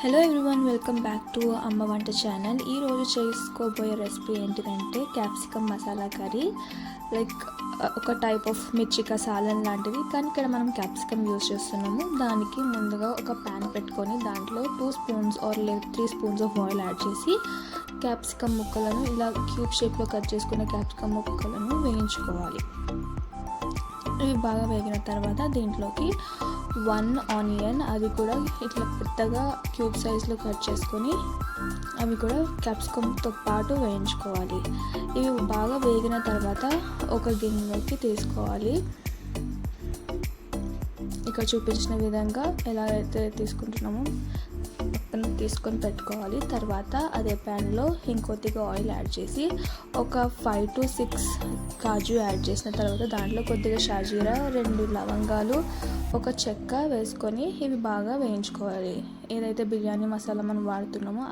Hello everyone, welcome back to అమ్మ వంట channel. ఈరోజు చేసుకోబోయే రెసిపీ ఏంటిదంటే క్యాప్సికమ్ మసాలా కర్రీ. లైక్ ఒక టైప్ ఆఫ్ మిర్చికా సాలన్ లాంటిది, కానీ ఇక్కడ మనం క్యాప్సికమ్ యూజ్ చేస్తున్నాము. దానికి ముందుగా ఒక ప్యాన్ పెట్టుకొని దాంట్లో 2 spoons or 3 spoons of oil add చేసి క్యాప్సికమ్ ముక్కలను ఇలా క్యూబ్ షేప్లో కట్ చేసుకున్న క్యాప్సికమ్ ముక్కలను వేయించుకోవాలి. ఇవి బాగా వేగిన తర్వాత దీంట్లోకి 1 ఆనియన్, అది కూడా ఇట్లా పెద్దగా క్యూబ్ సైజ్లో కట్ చేసుకొని అవి కూడా క్యాప్సికమ్తో పాటు వేయించుకోవాలి. ఇవి బాగా వేగిన తర్వాత ఒక గిన్నెలోకి తీసుకోవాలి. ఇక్కడ చూపించిన విధంగా ఎలా అయితే తీసుకుంటున్నామో పక్కన తీసుకొని పెట్టుకోవాలి. తర్వాత అదే ప్యాన్లో ఇంకొద్దిగా ఆయిల్ యాడ్ చేసి ఒక 5 to 6 కాజు యాడ్ చేసిన తర్వాత దాంట్లో కొద్దిగా షాజీరా, 2 లవంగాలు, ఒక చెక్క వేసుకొని ఇవి బాగా వేయించుకోవాలి. ఏదైతే బిర్యానీ మసాలా మనం వాడుతున్నామో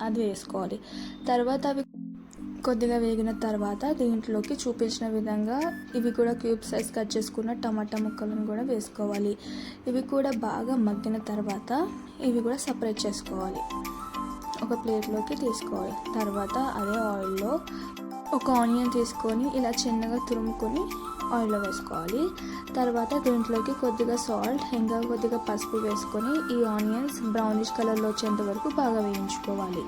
అది వేసుకోవాలి. తర్వాత అవి కొద్దిగా వేగిన తర్వాత దీంట్లోకి చూపించిన విధంగా ఇవి కూడా క్యూబ్ సైజ్ కట్ చేసుకున్న టమాటా ముక్కలను కూడా వేసుకోవాలి. ఇవి కూడా బాగా మగ్గిన తర్వాత ఇవి కూడా సపరేట్ చేసుకోవాలి, ఒక ప్లేట్లోకి తీసుకోవాలి. తర్వాత అదే ఆయిల్లో ఒక ఆనియన్ తీసుకొని ఇలా చిన్నగా తురుముకొని ఆయిల్లో వేసుకోవాలి. తర్వాత దీంట్లోకి కొద్దిగా సాల్ట్, ఇంకా కొద్దిగా పసుపు వేసుకొని ఈ ఆనియన్స్ బ్రౌనిష్ కలర్లో వచ్చేంత వరకు బాగా వేయించుకోవాలి.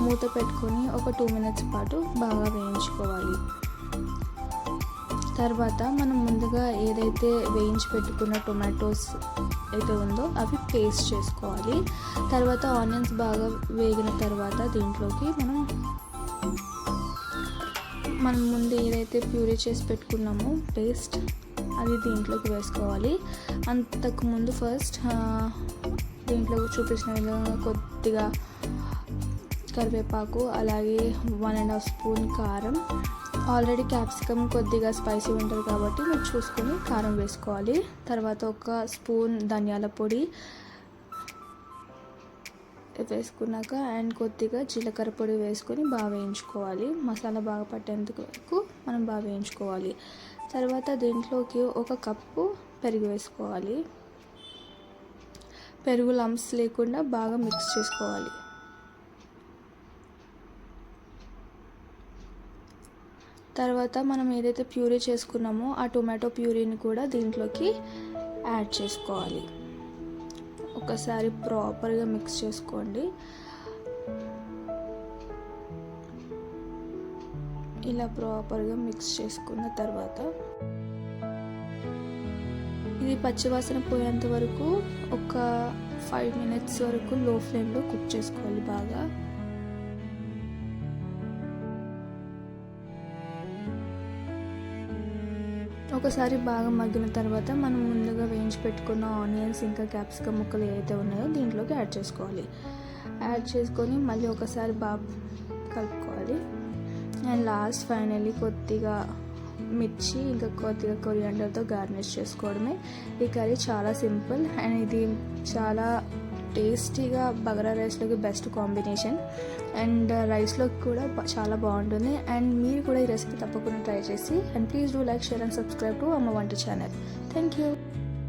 మూత పెట్టుకొని ఒక 2 minutes పాటు బాగా వేయించుకోవాలి. తర్వాత మనం ముందుగా ఏదైతే వేయించి పెట్టుకున్న టొమాటోస్ అయితే ఉందో అవి పేస్ట్ చేసుకోవాలి. తర్వాత ఆనియన్స్ బాగా వేగిన తర్వాత దీంట్లోకి మనం ముందు ఏదైతే ప్యూరీ చేసి పెట్టుకున్నామో పేస్ట్ అది దీంట్లోకి వేసుకోవాలి. అంతకుముందు ఫస్ట్ దీంట్లో చూపించిన విధంగా కొద్దిగా కరివేపాకు, అలాగే 1.5 స్పూన్ కారం. ఆల్రెడీ క్యాప్సికమ్ కొద్దిగా స్పైసీ ఉంటుంది కాబట్టి మీరు చూసుకొని కారం వేసుకోవాలి. తర్వాత ఒక స్పూన్ ధనియాల పొడి వేసుకున్నాక అండ్ కొద్దిగా జీలకర్ర పొడి వేసుకొని బాగా వేయించుకోవాలి. మసాలా బాగా పట్టేంత వరకు మనం బాగా వేయించుకోవాలి. తర్వాత దీంట్లోకి 1 కప్పు పెరుగు వేసుకోవాలి. పెరుగు లంప్స్ లేకుండా బాగా మిక్స్ చేసుకోవాలి. తర్వాత మనం ఏదైతే ప్యూరీ చేసుకున్నామో ఆ టొమాటో ప్యూరీని కూడా దీంట్లోకి యాడ్ చేసుకోవాలి. ఒకసారి ప్రాపర్గా మిక్స్ చేసుకోండి. ఇలా ప్రాపర్గా మిక్స్ చేసుకున్న తర్వాత ఇది పచ్చివాసన పోయేంత వరకు ఒక 5 minutes వరకు లో ఫ్లేమ్లో కుక్ చేసుకోవాలి బాగా. ఒకసారి బాగా మగ్గిన తర్వాత మనం ముందుగా వేయించి పెట్టుకున్న ఆనియన్స్ ఇంకా క్యాప్సికమ్ ముక్కలు ఏవైతే ఉన్నాయో దీంట్లోకి యాడ్ చేసుకోవాలి. యాడ్ చేసుకొని మళ్ళీ ఒకసారి బాగా కలుపుకోవాలి. అండ్ లాస్ట్ ఫైనల్లీ కొద్దిగా మిర్చి ఇంకా కొద్దిగా కొరియాండర్తో గార్నిష్ చేసుకోవడమే. ఈ కర్రీ చాలా సింపుల్ అండ్ ఇది చాలా టేస్టీగా బగారా రైస్లోకి బెస్ట్ కాంబినేషన్ అండ్ రైస్లోకి కూడా చాలా బాగుంటుంది. అండ్ మీరు కూడా ఈ రెసిపీ తప్పకుండా ట్రై చేసి and please do like, share and subscribe to అమ్మ వంట ఛానల్. Thank you.